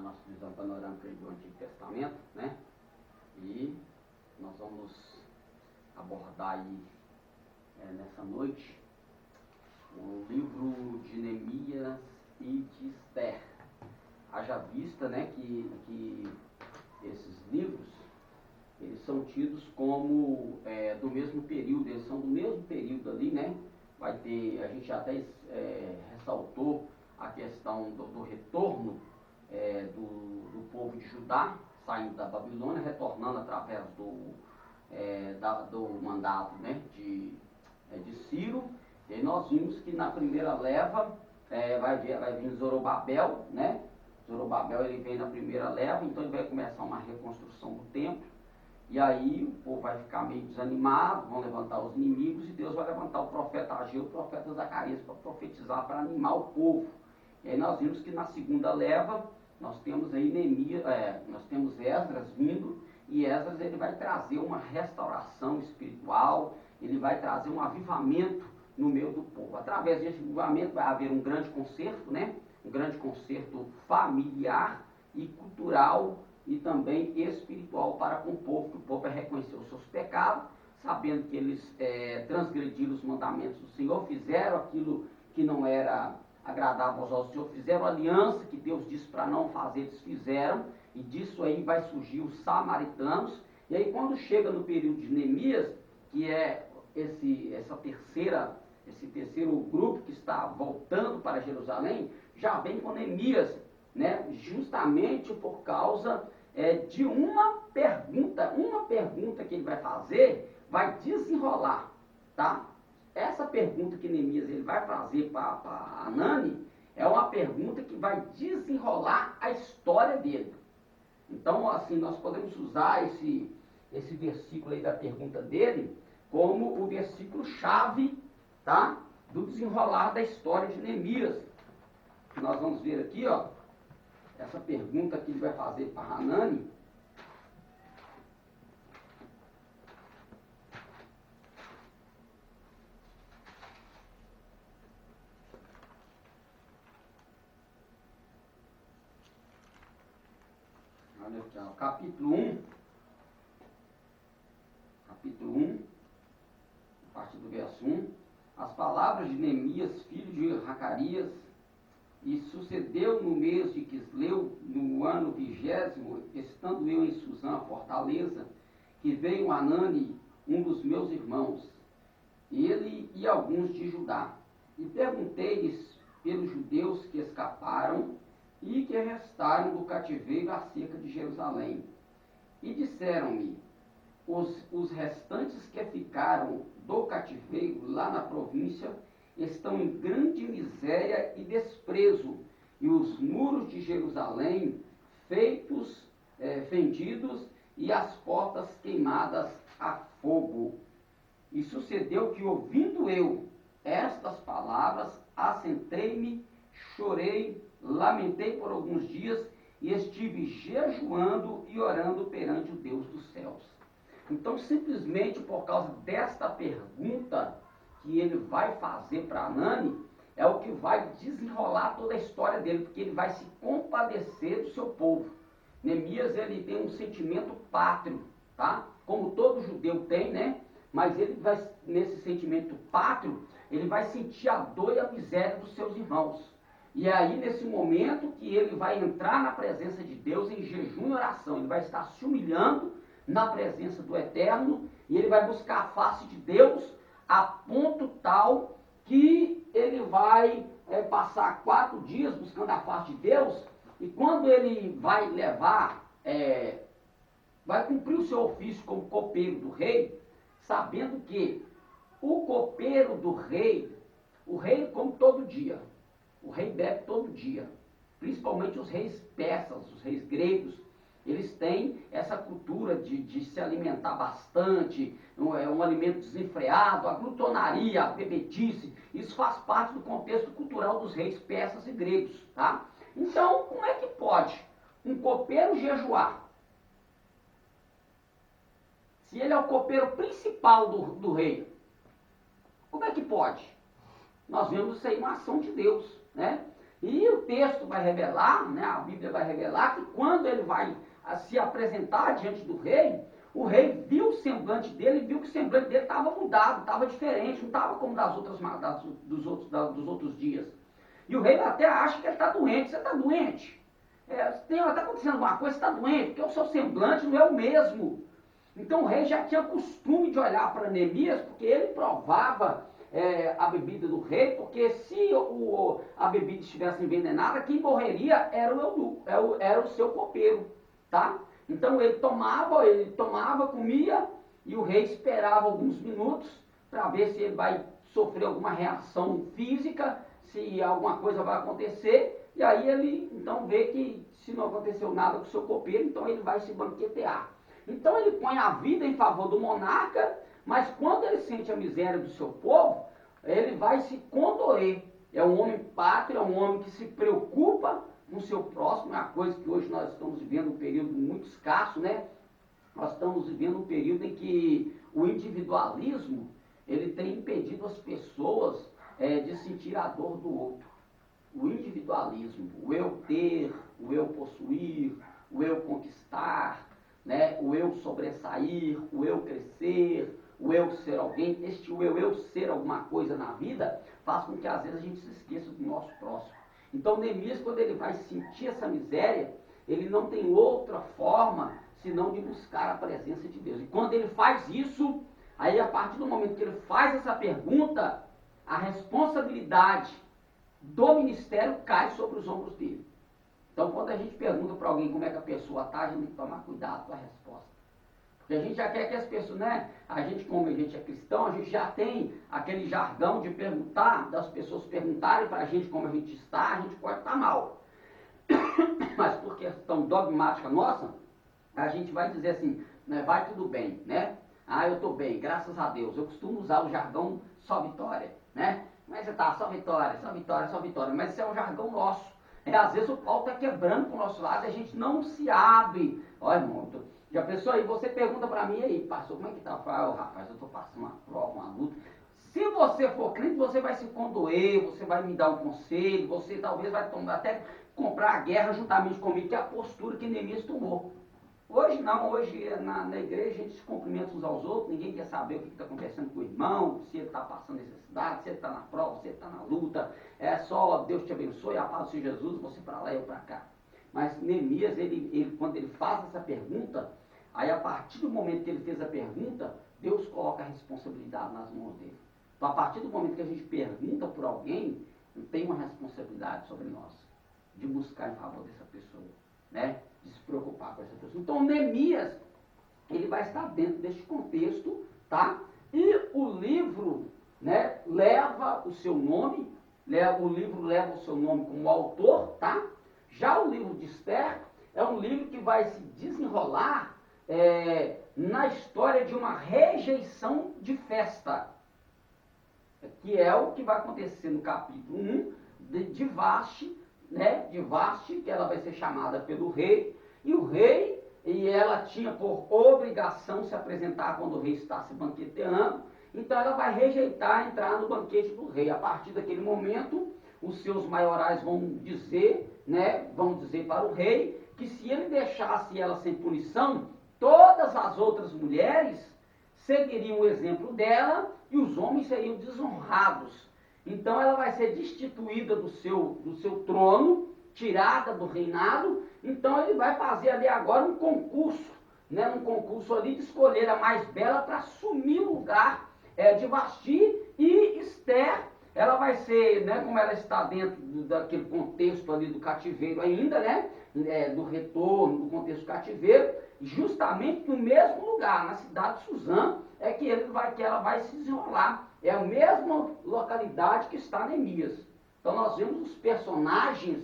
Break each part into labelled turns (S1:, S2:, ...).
S1: nossa visão panorâmica do Antigo Testamento, né? E nós vamos abordar aí nessa noite o livro de Neemias e de Esther. Haja vista, né, que esses livros, eles são tidos como do mesmo período, eles são do mesmo período ali, né? Vai ter, a gente até ressaltou a questão do retorno do povo de Judá, saindo da Babilônia, retornando através do mandato, né, de Ciro. E aí nós vimos que na primeira leva vai vir Zorobabel, né? Zorobabel, ele vem na primeira leva, então ele vai começar uma reconstrução do templo. E aí o povo vai ficar meio desanimado, vão levantar os inimigos, e Deus vai levantar o profeta Ageu e o profeta Zacarias para profetizar, para animar o povo. E aí nós vimos que na segunda leva, nós temos aí nós temos Esdras vindo, e Esdras ele vai trazer uma restauração espiritual, ele vai trazer um avivamento no meio do povo. Através desse avivamento vai haver um grande concerto, né? Um grande concerto familiar e cultural e também espiritual para com o povo, que o povo vai reconhecer os seus pecados, sabendo que eles transgrediram os mandamentos do Senhor, fizeram aquilo que não era agradável aos olhos do Senhor, fizeram a aliança que Deus disse para não fazer, eles fizeram, e disso aí vai surgir os samaritanos. E aí quando chega no período de Neemias, que é esse terceiro grupo que está voltando para Jerusalém, já vem com Neemias, né, justamente por causa de uma pergunta que ele vai fazer, vai desenrolar, tá? Essa pergunta que Neemias ele vai fazer para Anani é uma pergunta que vai desenrolar a história dele. Então, assim, nós podemos usar esse versículo aí da pergunta dele como o versículo chave, tá? Do desenrolar da história de Neemias. Nós vamos ver aqui, ó, essa pergunta que ele vai fazer para Anani. Olha aqui, ó, capítulo 1, a partir do verso 1, as palavras de Neemias, filho de Zacarias. E sucedeu no mês de Quisleu, no ano 20º, estando eu em Suzã, fortaleza, que veio Anani, um dos meus irmãos, ele e alguns de Judá. E perguntei-lhes pelos judeus que escaparam e que restaram do cativeiro acerca de Jerusalém. E disseram-me, os restantes que ficaram do cativeiro lá na província estão em grande miséria e desprezo, e os muros de Jerusalém fendidos e as portas queimadas a fogo. E sucedeu que, ouvindo eu estas palavras, assentei-me, chorei, lamentei por alguns dias e estive jejuando e orando perante o Deus dos céus. Então, simplesmente por causa desta pergunta que ele vai fazer para Anani, é o que vai desenrolar toda a história dele, porque ele vai se compadecer do seu povo. Neemias, ele tem um sentimento pátrio, tá? Como todo judeu tem, né? Mas ele vai, nesse sentimento pátrio, ele vai sentir a dor e a miséria dos seus irmãos. E é aí, nesse momento, que ele vai entrar na presença de Deus em jejum e oração. Ele vai estar se humilhando na presença do Eterno, e ele vai buscar a face de Deus, a ponto tal que ele vai passar 4 dias buscando a face de Deus, e quando ele vai vai cumprir o seu ofício como copeiro do rei, sabendo que o copeiro do rei, o rei come todo dia, o rei bebe todo dia, principalmente os reis persas, os reis gregos. Eles têm essa cultura de se alimentar bastante, um alimento desenfreado, a glutonaria, a bebedice. Isso faz parte do contexto cultural dos reis persas e gregos, tá? Então, como é que pode um copeiro jejuar? Se ele é o copeiro principal do rei, como é que pode? Nós vemos isso aí uma ação de Deus, né? E o texto vai revelar, né, a Bíblia vai revelar que quando ele vai se apresentar diante do rei, o rei viu o semblante dele e viu que o semblante dele estava mudado, estava diferente, não estava como dos outros dias. E o rei até acha que ele está doente. Você está doente? Está acontecendo alguma coisa, você está doente, porque o seu semblante não é o mesmo. Então o rei já tinha costume de olhar para Neemias, porque ele provava a bebida do rei, porque se a bebida estivesse envenenada, quem morreria era o eunuco, era o seu copeiro, tá? Então ele tomava, comia, e o rei esperava alguns minutos para ver se ele vai sofrer alguma reação física, se alguma coisa vai acontecer, e aí ele então vê que se não aconteceu nada com o seu copeiro, então ele vai se banquetear. Então ele põe a vida em favor do monarca, mas quando ele sente a miséria do seu povo, ele vai se condoer. É um homem pátrio, é um homem que se preocupa com o seu próximo, é uma coisa que hoje nós estamos vivendo um período muito escasso, né? Nós estamos vivendo um período em que o individualismo, ele tem impedido as pessoas de sentir a dor do outro. O individualismo, o eu ter, o eu possuir, o eu conquistar, né? O eu sobressair, o eu crescer, o eu ser alguém, este eu ser alguma coisa na vida, faz com que às vezes a gente se esqueça do nosso próximo. Então Neemias, quando ele vai sentir essa miséria, ele não tem outra forma senão de buscar a presença de Deus. E quando ele faz isso, aí a partir do momento que ele faz essa pergunta, a responsabilidade do ministério cai sobre os ombros dele. Então, quando a gente pergunta para alguém como é que a pessoa está, a gente tem que tomar cuidado com a resposta. Porque a gente já quer que as pessoas, né? A gente, como a gente é cristão, a gente já tem aquele jargão de perguntar, das pessoas perguntarem para a gente como a gente está, a gente pode estar mal. Mas por questão dogmática nossa, a gente vai dizer assim, né, vai tudo bem, né? Ah, eu estou bem, graças a Deus. Eu costumo usar o jargão só vitória, né? Mas você está só vitória, só vitória, só vitória. Mas isso é um jargão nosso. Às vezes o pau está quebrando para o nosso lado e a gente não se abre. Olha, irmão, já pensou aí, você pergunta para mim, aí, pastor, como é que está? Eu falo, rapaz, eu estou passando uma prova, uma luta. Se você for crente, você vai se condoer, você vai me dar um conselho, você talvez vai até comprar a guerra juntamente comigo, que é a postura que Neemias tomou. Hoje não, hoje na igreja a gente se cumprimenta uns aos outros, ninguém quer saber o que está acontecendo com o irmão, se ele está passando necessidade, se ele está na prova, se ele está na luta, é só Deus te abençoe, a paz de Jesus, você para lá e eu para cá. Mas Neemias, quando ele faz essa pergunta, aí a partir do momento que ele fez a pergunta, Deus coloca a responsabilidade nas mãos dele. Então a partir do momento que a gente pergunta por alguém, tem uma responsabilidade sobre nós, de buscar em favor dessa pessoa, né? De se preocupar com essa pessoa. Então Neemias, ele vai estar dentro deste contexto, tá? E o livro, né, leva o seu nome, o livro leva o seu nome como autor, tá? Já o livro de Esther é um livro que vai se desenrolar na história de uma rejeição de festa, que é o que vai acontecer no capítulo 1 de Vasti, né, de Vasti, que ela vai ser chamada pelo rei, e o rei, e ela tinha por obrigação se apresentar quando o rei está se banqueteando, então ela vai rejeitar entrar no banquete do rei. A partir daquele momento, os seus maiorais vão dizer, né, vão dizer para o rei, que se ele deixasse ela sem punição, todas as outras mulheres seguiriam o exemplo dela e os homens seriam desonrados. Então ela vai ser destituída do seu trono, tirada do reinado, então ele vai fazer ali agora um concurso, né, um concurso ali de escolher a mais bela para assumir o lugar de Vasti, e Esther, ela vai ser, né, como ela está dentro daquele contexto ali do cativeiro ainda, né, do retorno, do contexto do cativeiro, justamente no mesmo lugar, na cidade de Suzã, que ela vai se desenrolar. É a mesma localidade que está Neemias. Então nós vemos os personagens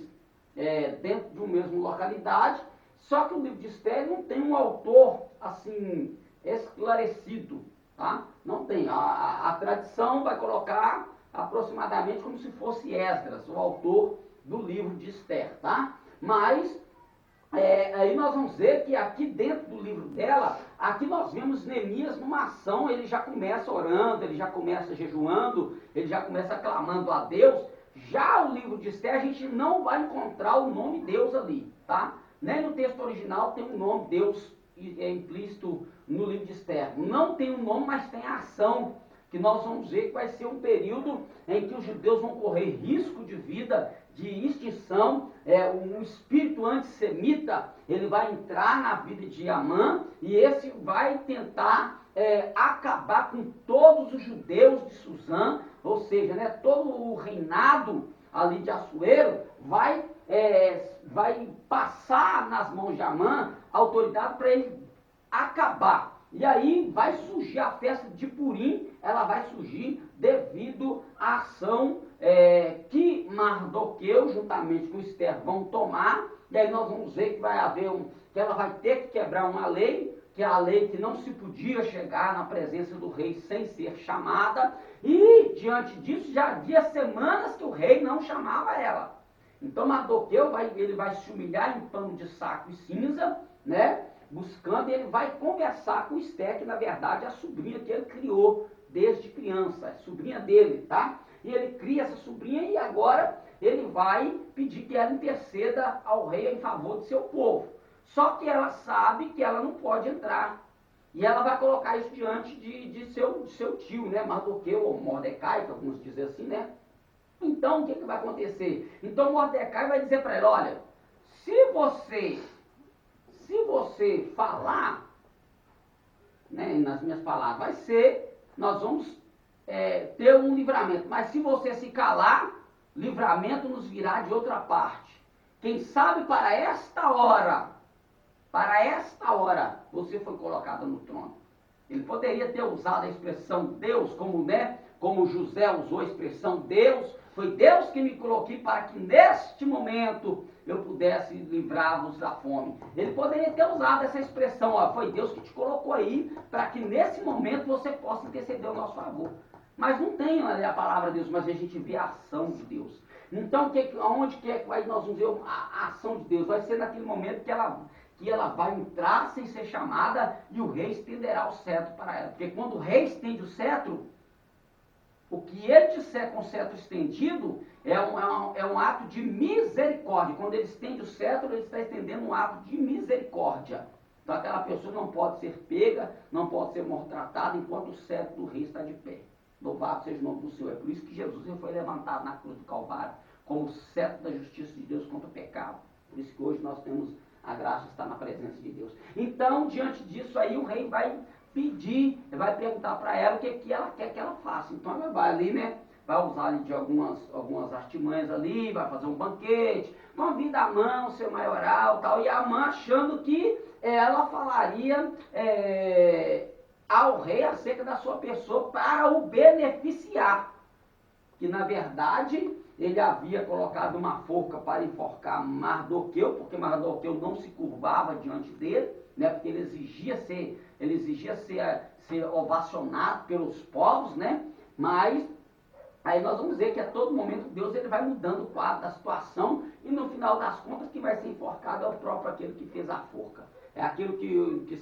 S1: dentro de uma mesma localidade, só que o livro de Esther não tem um autor assim esclarecido, tá? Não tem. A tradição vai colocar aproximadamente como se fosse Esdras, o autor do livro de Esther, tá? Mas aí nós vamos ver que aqui dentro do livro dela, aqui nós vemos Neemias numa ação, ele já começa orando, ele já começa jejuando, ele já começa clamando a Deus, Já o livro de Esther, a gente não vai encontrar o nome Deus ali, tá? Nem no texto original tem o nome Deus implícito no livro de Esther. Não tem o nome, mas tem a ação, que nós vamos ver que vai ser um período em que os judeus vão correr risco de vida, de extinção. Um espírito antissemita, ele vai entrar na vida de Amã, e esse vai tentar acabar com todos os judeus de Suzã, ou seja, né, todo o reinado ali de Assuero vai passar nas mãos de Amã a autoridade para ele acabar. E aí vai surgir a festa de Purim, ela vai surgir devido à ação que Mardoqueu, juntamente com Esther, vão tomar. E aí nós vamos ver que vai haver que ela vai ter que quebrar uma lei, que é a lei que não se podia chegar na presença do rei sem ser chamada, e diante disso já havia semanas que o rei não chamava ela. Então Mardoqueu ele vai se humilhar em pano de saco e cinza, né? Buscando, e ele vai conversar com Esther, que na verdade é a sobrinha que ele criou desde criança, é sobrinha dele, tá? E ele cria essa sobrinha e agora ele vai pedir que ela interceda ao rei em favor de seu povo. Só que ela sabe que ela não pode entrar. E ela vai colocar isso diante de seu tio, né? Mardoqueu ou Mordecai, que alguns dizem assim, né? Então, o que vai acontecer? Então, Mordecai vai dizer para ela, olha, se você falar, né, nas minhas palavras, nós vamos ter um livramento. Mas se você se calar, livramento nos virá de outra parte. Quem sabe para esta hora, você foi colocada no trono. Ele poderia ter usado a expressão Deus, como José usou a expressão Deus. Foi Deus que me coloquei para que neste momento eu pudesse livrar-vos da fome. Ele poderia ter usado essa expressão, ó, foi Deus que te colocou aí para que nesse momento você possa interceder ao nosso favor. Mas não tem a palavra Deus, mas a gente vê a ação de Deus. Então, aonde que nós vamos ver a ação de Deus? Vai ser naquele momento que ela vai entrar sem ser chamada e o rei estenderá o cetro para ela. Porque quando o rei estende o cetro, o que ele disser com o cetro estendido é um ato de misericórdia. Quando ele estende o cetro, ele está estendendo um ato de misericórdia. Então aquela pessoa não pode ser pega, não pode ser maltratada enquanto o cetro do rei está de pé. Louvado seja o nome do Senhor. É por isso que Jesus foi levantado na cruz do Calvário como cetro da justiça de Deus contra o pecado. Por isso que hoje nós temos a graça de estar na presença de Deus. Então, diante disso aí, o rei vai pedir, vai perguntar para ela o que ela quer que ela faça. Então ela vai ali, né? Vai usar ali de algumas artimanhas ali, vai fazer um banquete, convida a Amã, o seu maioral, tal, e a Amã achando que ela falaria ao rei acerca da sua pessoa para o beneficiar. Que na verdade ele havia colocado uma forca para enforcar Mardoqueu, porque Mardoqueu não se curvava diante dele, né? Porque ele exigia ser ovacionado pelos povos, né? Mas aí nós vamos ver que a todo momento Deus ele vai mudando o quadro da situação e no final das contas quem vai ser enforcado é o próprio aquele que fez a forca. É aquilo que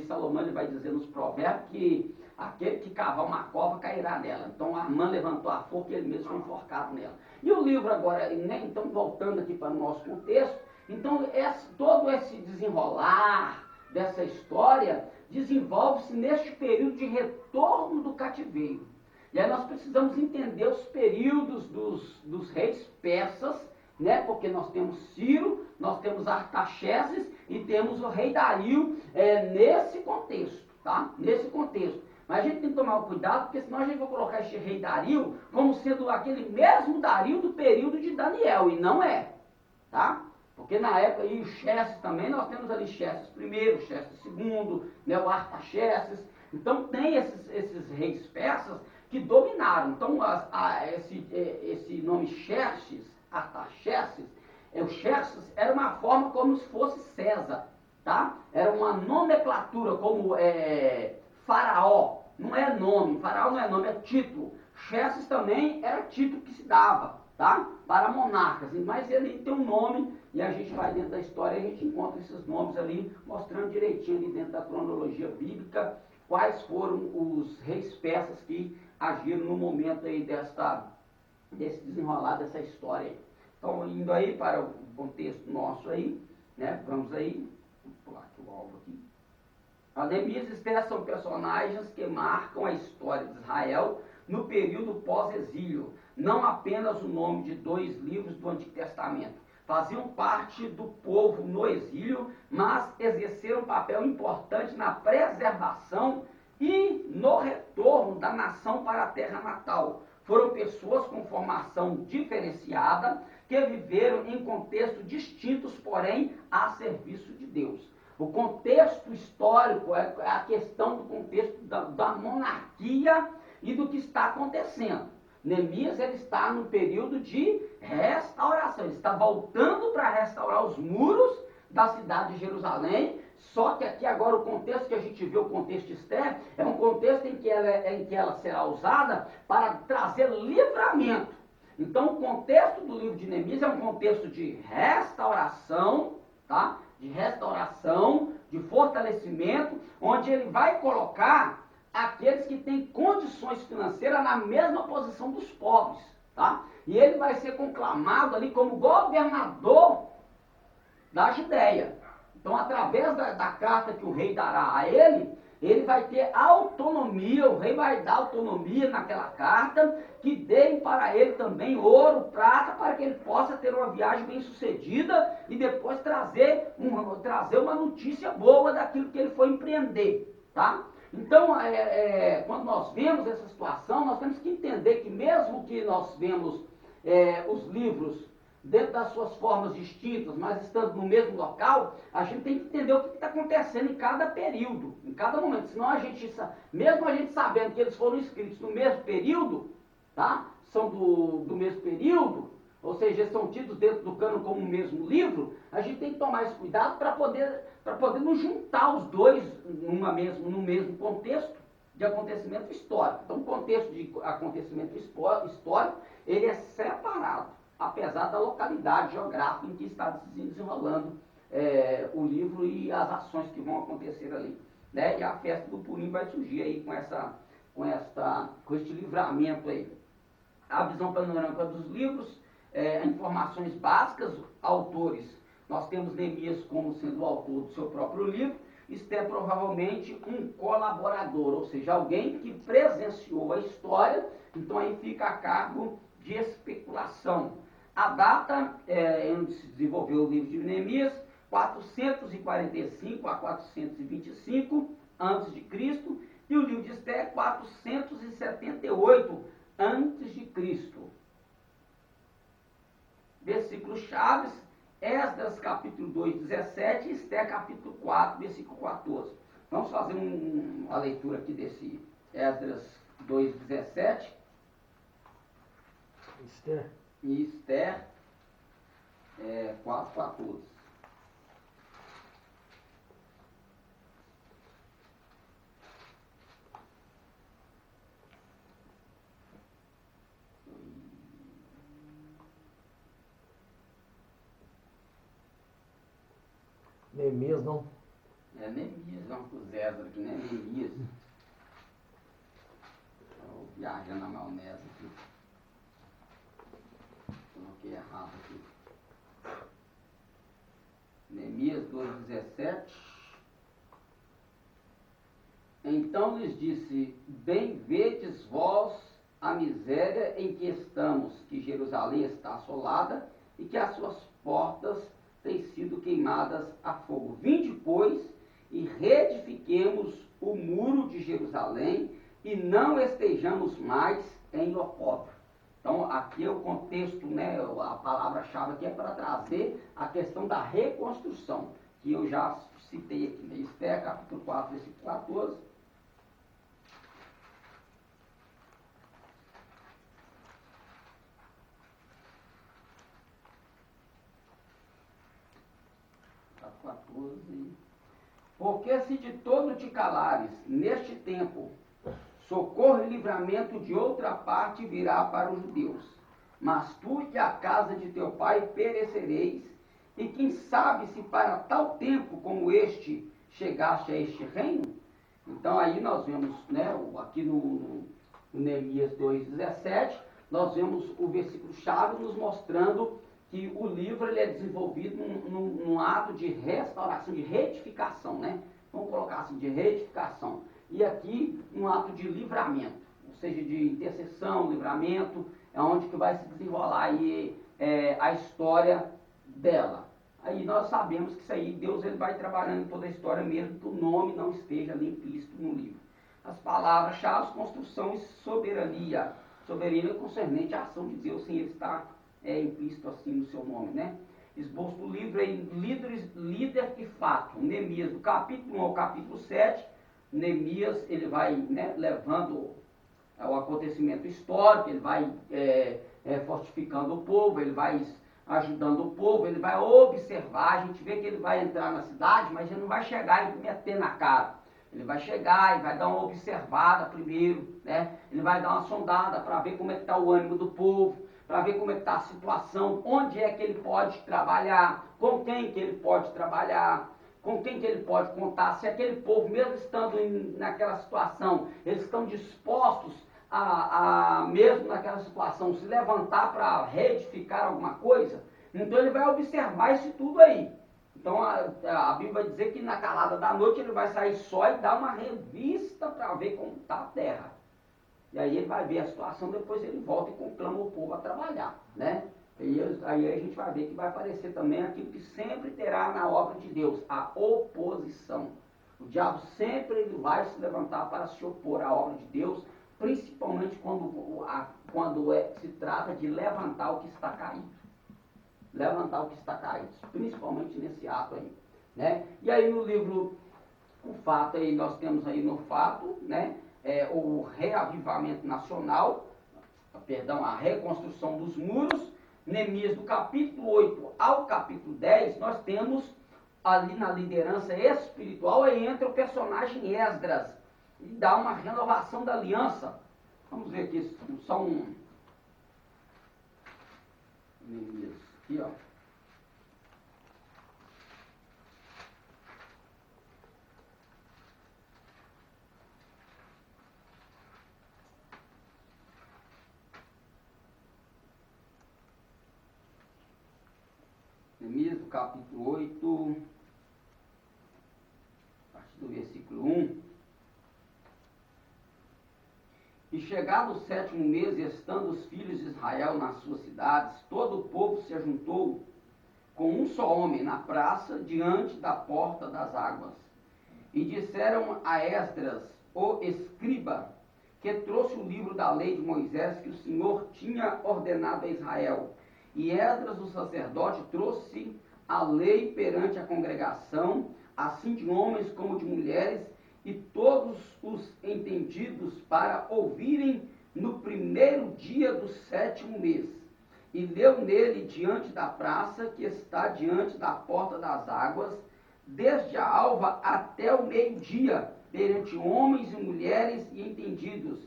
S1: Salomão ele vai dizer nos provérbios, que aquele que cavar uma cova cairá nela. Então Amã levantou a forca e ele mesmo foi enforcado nela. E o livro agora, né, então voltando aqui para o nosso contexto, então todo esse desenrolar dessa história desenvolve-se neste período de retorno do cativeiro. E aí nós precisamos entender os períodos dos reis persas, né? Porque nós temos Ciro, nós temos Artaxerxes e temos o rei Dario nesse contexto, tá? Nesse contexto. Mas a gente tem que tomar cuidado, porque senão a gente vai colocar este rei Dario como sendo aquele mesmo Dario do período de Daniel, e não é, tá? Porque na época, e o Xerxes também, nós temos ali Xerxes I, Xerxes II, né, o Artaxerxes. Então tem esses reis persas que dominaram. Então esse nome Xerxes, Artaxerxes, o Xerxes era uma forma como se fosse César, tá? Era uma nomenclatura como Faraó, não é nome, Faraó não é nome, é título. Xerxes também era título que se dava, tá? Para monarcas, mas ele tem um nome e a gente vai dentro da história e a gente encontra esses nomes ali, mostrando direitinho ali dentro da cronologia bíblica quais foram os reis persas que agiram no momento aí desse desenrolar dessa história aí. Então, indo aí para o contexto nosso aí, né, vamos aí, vou pular aqui o alvo aqui. Neemias e Esther são personagens que marcam a história de Israel no período pós-exílio, não apenas o nome de 2 livros do Antigo Testamento. Faziam parte do povo no exílio, mas exerceram um papel importante na preservação e no retorno da nação para a terra natal. Foram pessoas com formação diferenciada, que viveram em contextos distintos, porém, a serviço de Deus. O contexto histórico é a questão do contexto da monarquia e do que está acontecendo. Neemias, ele está no período de restauração, ele está voltando para restaurar os muros da cidade de Jerusalém, só que aqui agora o contexto que a gente vê, o contexto Esther, é um contexto em que ela será usada para trazer livramento. Então o contexto do livro de Neemias é um contexto de restauração, tá? De restauração, de fortalecimento, onde ele vai colocar aqueles que têm condições financeiras na mesma posição dos pobres, tá? E ele vai ser conclamado ali como governador da Judéia. Então, através da carta que o rei dará a ele, ele vai ter autonomia, o rei vai dar autonomia naquela carta, que deem para ele também ouro, prata, para que ele possa ter uma viagem bem sucedida e depois trazer uma notícia boa daquilo que ele foi empreender, tá? Então, quando nós vemos essa situação, nós temos que entender que mesmo que nós vemos os livros dentro das suas formas distintas, mas estando no mesmo local, a gente tem que entender o que está acontecendo em cada período, em cada momento. Senão mesmo a gente sabendo que eles foram escritos no mesmo período, tá? São do mesmo período, ou seja, eles são tidos dentro do cano como o mesmo livro, a gente tem que tomar esse cuidado para poder não juntar os dois no mesmo contexto de acontecimento histórico. Então, o contexto de acontecimento histórico, ele é separado, apesar da localidade geográfica em que está se desenrolando o livro e as ações que vão acontecer ali, né? E a festa do Purim vai surgir aí com este livramento aí. A visão panorâmica dos livros, informações básicas, autores. Nós temos Neemias como sendo o autor do seu próprio livro, Esther provavelmente um colaborador, ou seja, alguém que presenciou a história, então aí fica a cargo de especulação. A data onde se desenvolveu o livro de Neemias, 445 a 425 a.C., e o livro de Esther, 478 a.C. Versículos chaves, Esdras capítulo 2, 17, Esther capítulo 4, versículo 14. Vamos fazer uma leitura aqui desse Esdras 2, 17.
S2: Esther.
S1: E Esther 4, 14.
S2: Neemias, não?
S1: Neemias, vamos para o Esdras aqui, né? Neemias. Estou viajando na maionese aqui. Coloquei errado aqui. Neemias 2,17. Então lhes disse: bem vedes vós a miséria em que estamos, que Jerusalém está assolada e que as suas portas têm sido queimadas a fogo. Vinde, pois, e reedifiquemos o muro de Jerusalém e não estejamos mais em opróbrio. Então, aqui é o contexto, né, a palavra-chave aqui é para trazer a questão da reconstrução, que eu já citei aqui, né? Esther, capítulo 4, versículo 14. Porque se de todo te calares, neste tempo, socorro e livramento de outra parte virá para os judeus. Mas tu e a casa de teu pai perecereis, e quem sabe se para tal tempo como este chegaste a este reino? Então aí nós vemos, né, aqui no Neemias 2,17, nós vemos o versículo-chave nos mostrando que o livro ele é desenvolvido num ato de restauração, de retificação, né? Vamos colocar assim, de retificação. E aqui, um ato de livramento, ou seja, de intercessão, livramento, é onde que vai se desenrolar aí a história dela. Aí nós sabemos que isso aí, Deus ele vai trabalhando em toda a história, mesmo que o nome não esteja ali implícito no livro. As palavras-chave, construção e soberania. Soberania concernente à ação de Deus, sem ele estar implícito assim no seu nome, né? Esboço do livro é líder e fato. Neemias, do capítulo 1 ao capítulo 7, Neemias ele vai, né, levando o acontecimento histórico, ele vai fortificando o povo, ele vai ajudando o povo, ele vai observar, a gente vê que ele vai entrar na cidade, mas ele não vai chegar e meter na cara. Ele vai chegar e vai dar uma observada primeiro, né? Ele vai dar uma sondada para ver como é que está o ânimo do povo, para ver como é que está a situação, onde é que ele pode trabalhar, com quem que ele pode trabalhar, com quem que ele pode contar, se aquele povo, mesmo estando naquela situação, eles estão dispostos mesmo naquela situação, se levantar para reedificar alguma coisa. Então ele vai observar isso tudo aí. Então a Bíblia vai dizer que na calada da noite ele vai sair só e dar uma revista para ver como está a terra. E aí ele vai ver a situação, depois ele volta e conclama o povo a trabalhar, né? E aí a gente vai ver que vai aparecer também aquilo que sempre terá na obra de Deus, a oposição. O diabo sempre ele vai se levantar para se opor à obra de Deus, principalmente quando se trata de levantar o que está caído. Levantar o que está caído, principalmente nesse ato aí, né? E aí no livro, o fato aí, nós temos aí no fato, né, o reavivamento nacional, a reconstrução dos muros. Neemias, do capítulo 8 ao capítulo 10, nós temos ali na liderança espiritual, aí entra o personagem Esdras, e dá uma renovação da aliança. Vamos ver aqui, são Neemias, aqui ó. Neemias, do capítulo 8, a partir do versículo 1. E chegado o 7º mês, e estando os filhos de Israel nas suas cidades, todo o povo se ajuntou com um só homem na praça, diante da porta das águas. E disseram a Esdras, o escriba, que trouxe o livro da lei de Moisés, que o Senhor tinha ordenado a Israel. E Esdras, o sacerdote, trouxe a lei perante a congregação, assim de homens como de mulheres, e todos os entendidos para ouvirem no primeiro dia do 7º mês. E leu nele diante da praça, que está diante da porta das águas, desde a alva até o meio-dia, perante homens e mulheres e entendidos.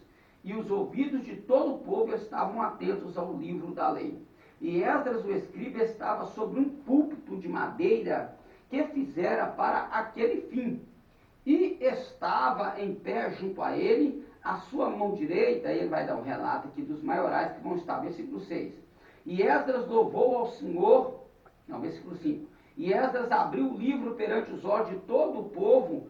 S1: E os ouvidos de todo o povo estavam atentos ao livro da lei. E Esdras, o escriba, estava sobre um púlpito de madeira que fizera para aquele fim. E estava em pé junto a ele, a sua mão direita, ele vai dar um relato aqui dos maiorais que vão estar, versículo 6. E Esdras louvou ao Senhor, não, versículo 5. E Esdras abriu o livro perante os olhos de todo o povo,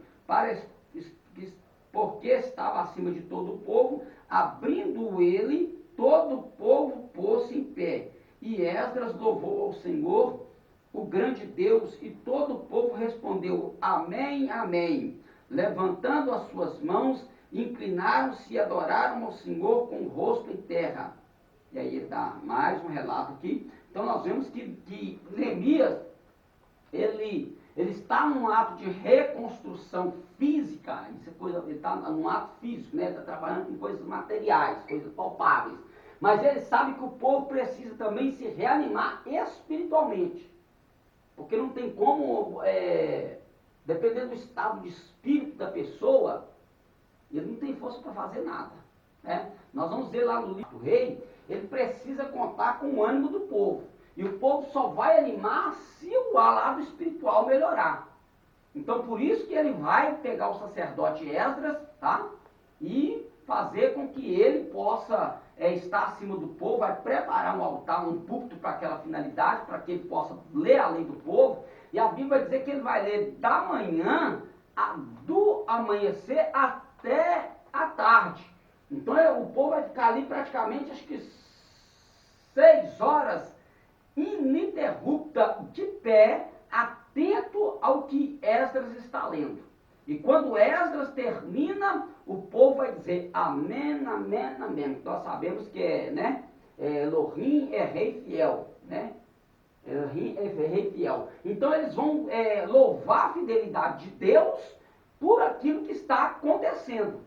S1: porque estava acima de todo o povo, abrindo ele, todo o povo pôs-se em pé. E Esdras louvou ao Senhor, o grande Deus, e todo o povo respondeu, amém, amém. Levantando as suas mãos, inclinaram-se e adoraram ao Senhor com o rosto em terra. E aí ele dá mais um relato aqui. Então nós vemos que Neemias, ele está num ato de reconstrução física, ele está num ato físico, né? Está trabalhando com coisas materiais, coisas palpáveis. Mas ele sabe que o povo precisa também se reanimar espiritualmente. Porque não tem como, dependendo do estado de espírito da pessoa, ele não tem força para fazer nada. Né? Nós vamos ver lá no livro do rei, ele precisa contar com o ânimo do povo. E o povo só vai animar se o lado espiritual melhorar. Então por isso que ele vai pegar o sacerdote Esdras, tá? E fazer com que ele possa estar acima do povo, vai preparar um altar, um púlpito para aquela finalidade, para que ele possa ler a lei do povo. E a Bíblia vai dizer que ele vai ler da manhã, do amanhecer até a tarde. Então o povo vai ficar ali praticamente, acho que 6 horas, ininterrupta, de pé, atento ao que Esdras está lendo. E quando Esdras termina, o povo vai dizer amém, amém, amém. Nós sabemos que Elohim é rei fiel, né? Elohim é rei fiel. Então eles vão louvar a fidelidade de Deus por aquilo que está acontecendo.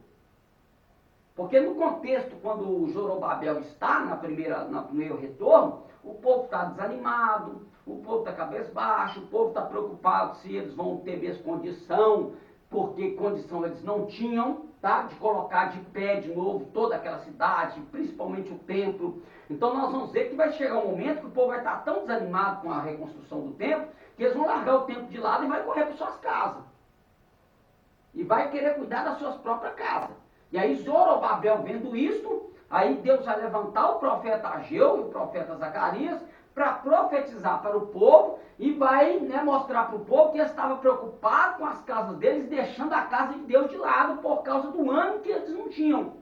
S1: Porque no contexto, quando o Zorobabel está no primeiro retorno, o povo está desanimado, o povo está cabisbaixo, o povo está preocupado se eles vão ter mesmo condição, porque condição eles não tinham, tá? De colocar de pé de novo toda aquela cidade, principalmente o templo. Então nós vamos ver que vai chegar um momento que o povo vai estar tão desanimado com a reconstrução do templo, que eles vão largar o templo de lado e vai correr para suas casas. E vai querer cuidar das suas próprias casas. E aí Zorobabel vendo isso, aí Deus vai levantar o profeta Ageu e o profeta Zacarias para profetizar para o povo e vai mostrar para o povo que eles estavam preocupados com as casas deles, deixando a casa de Deus de lado por causa do ânimo que eles não tinham.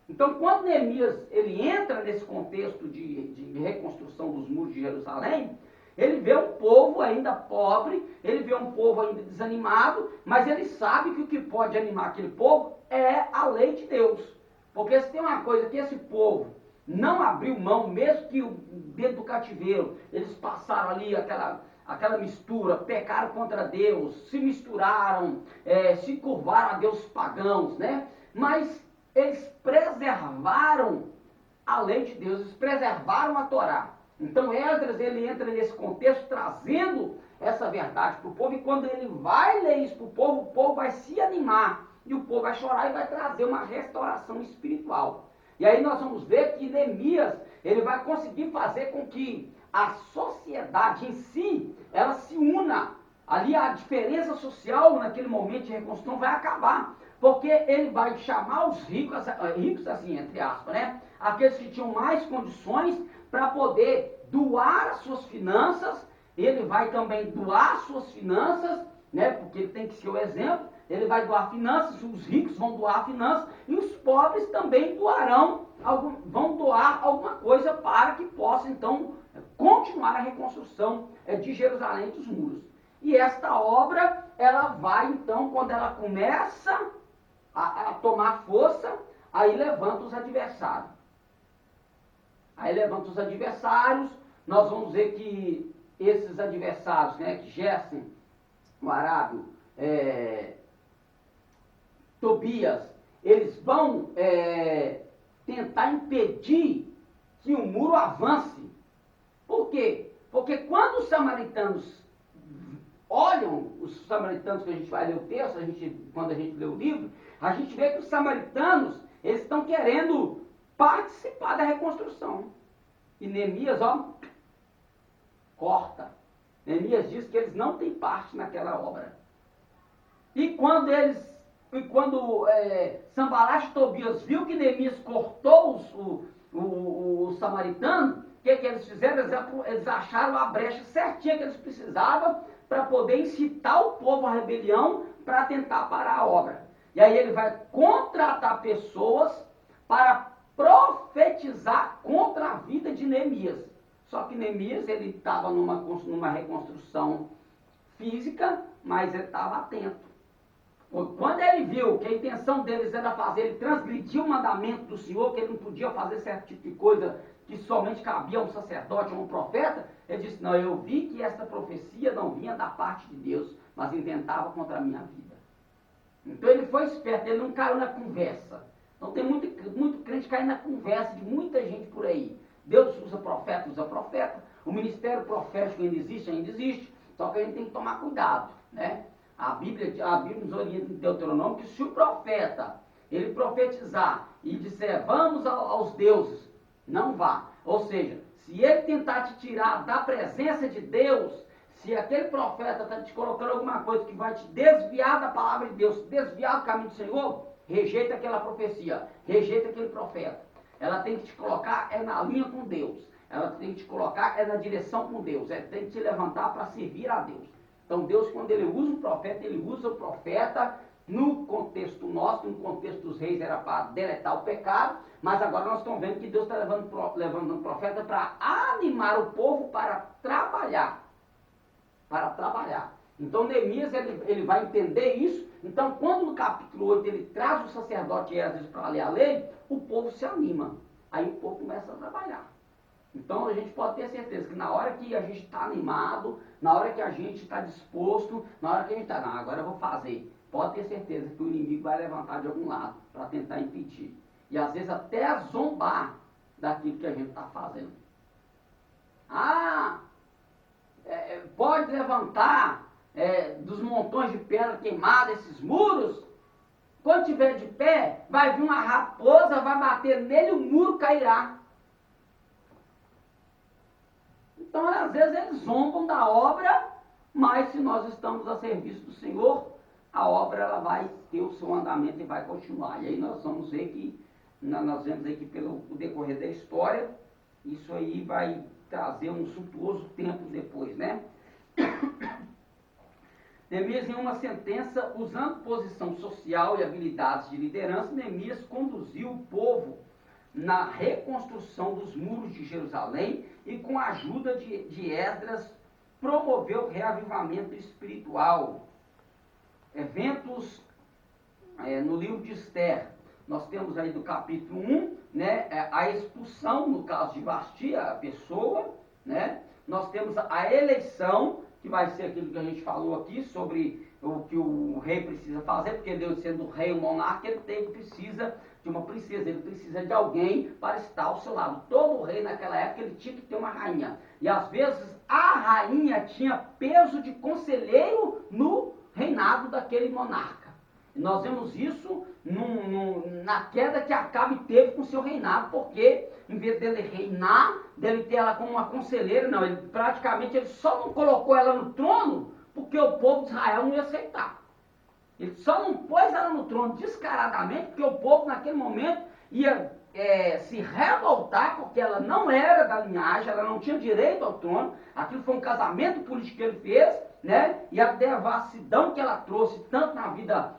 S1: Então, quando Neemias ele entra nesse contexto de reconstrução dos muros de Jerusalém, ele vê um povo ainda pobre, ele vê um povo ainda desanimado, mas ele sabe que o que pode animar aquele povo é a lei de Deus. Porque se tem uma coisa que esse povo não abriu mão, mesmo que dentro do cativeiro, eles passaram ali aquela mistura, pecaram contra Deus, se misturaram, se curvaram a deuses pagãos, né? Mas eles preservaram a lei de Deus, eles preservaram a Torá. Então Esdras ele entra nesse contexto trazendo essa verdade para o povo, e quando ele vai ler isso para o povo vai se animar, e o povo vai chorar e vai trazer uma restauração espiritual. E aí nós vamos ver que Neemias ele vai conseguir fazer com que a sociedade em si, ela se una. Ali a diferença social naquele momento de reconstrução vai acabar, porque ele vai chamar os ricos assim, entre aspas, né? Aqueles que tinham mais condições para poder doar as suas finanças. Ele vai também doar as suas finanças, né? Porque ele tem que ser o exemplo. Ele vai doar finanças, os ricos vão doar finanças e os pobres também vão doar alguma coisa para que possa então continuar a reconstrução de Jerusalém, dos muros. E esta obra, ela vai então, quando ela começa a tomar força, aí levanta os adversários. Aí levanta os adversários, nós vamos ver que esses adversários, né, que Gessem, o arábio, Tobias, eles vão tentar impedir que o muro avance. Por quê? Porque quando os samaritanos olham, os samaritanos que a gente vai ler o texto, quando a gente lê o livro, a gente vê que os samaritanos, eles estão querendo participar da reconstrução. E Neemias, corta. Neemias diz que eles não têm parte naquela obra. E quando Sanbalate e Tobias viu que Neemias cortou o samaritano, o que eles fizeram? Eles acharam a brecha certinha que eles precisavam para poder incitar o povo à rebelião para tentar parar a obra. E aí ele vai contratar pessoas para profetizar contra a vida de Neemias. Só que Neemias ele estava numa reconstrução física, mas ele estava atento. Quando ele viu que a intenção deles era ele transgredir o mandamento do Senhor, que ele não podia fazer certo tipo de coisa que somente cabia a um sacerdote ou a um profeta, ele disse, não, eu vi que esta profecia não vinha da parte de Deus, mas inventava contra a minha vida. Então ele foi esperto, ele não caiu na conversa. Então tem muito crente caindo na conversa de muita gente por aí. Deus usa profeta, o ministério profético ainda existe, só que a gente tem que tomar cuidado, né? A Bíblia nos orienta em Deuteronômio que se o profeta, ele profetizar e disser, vamos aos deuses, não vá. Ou seja, se ele tentar te tirar da presença de Deus, se aquele profeta está te colocando alguma coisa que vai te desviar da palavra de Deus, desviar do caminho do Senhor, rejeita aquela profecia, rejeita aquele profeta. Ela tem que te colocar na linha com Deus. Ela tem que te colocar na direção com Deus. Ela tem que te levantar para servir a Deus. Então Deus, quando ele usa o profeta no contexto nosso, no contexto dos reis era para deletar o pecado, mas agora nós estamos vendo que Deus está levando um profeta para animar o povo para trabalhar. Para trabalhar. Então Neemias ele vai entender isso. Então quando no capítulo 8 ele traz o sacerdote Esdras para ler a lei, o povo se anima. Aí o povo começa a trabalhar. Então a gente pode ter certeza que na hora que a gente está animado, na hora que a gente está disposto, na hora que a gente está, não, agora eu vou fazer. Pode ter certeza que o inimigo vai levantar de algum lado para tentar impedir. E às vezes até zombar daquilo que a gente está fazendo. Pode levantar dos montões de pedra queimada esses muros. Quando estiver de pé, vai vir uma raposa, vai bater nele e o muro cairá. Então, às vezes, eles zombam da obra, mas se nós estamos a serviço do Senhor, a obra ela vai ter o seu andamento e vai continuar. E aí nós vamos ver que, nós vemos aí que pelo decorrer da história, isso aí vai trazer um suntuoso tempo depois, né? Neemias, em uma sentença, usando posição social e habilidades de liderança, Neemias conduziu o povo na reconstrução dos muros de Jerusalém e, com a ajuda de Esdras, promoveu o reavivamento espiritual. Eventos no livro de Esther, nós temos aí do capítulo 1, né, a expulsão, no caso de Vasti, a pessoa, né? Nós temos a eleição, que vai ser aquilo que a gente falou aqui, sobre o que o rei precisa fazer, porque Deus sendo o rei, o monarca, ele precisa de uma princesa, ele precisa de alguém para estar ao seu lado. Todo rei naquela época, ele tinha que ter uma rainha. E às vezes a rainha tinha peso de conselheiro no reinado daquele monarca. E nós vemos isso na queda que Acabe teve com o seu reinado, porque em vez dele reinar, dele ter ela como uma conselheira, não, ele só não colocou ela no trono porque o povo de Israel não ia aceitar. Ele só não pôs ela no trono descaradamente porque o povo naquele momento ia se revoltar, porque ela não era da linhagem, ela não tinha direito ao trono. Aquilo foi um casamento político que ele fez, né? E a devassidão que ela trouxe, tanto na vida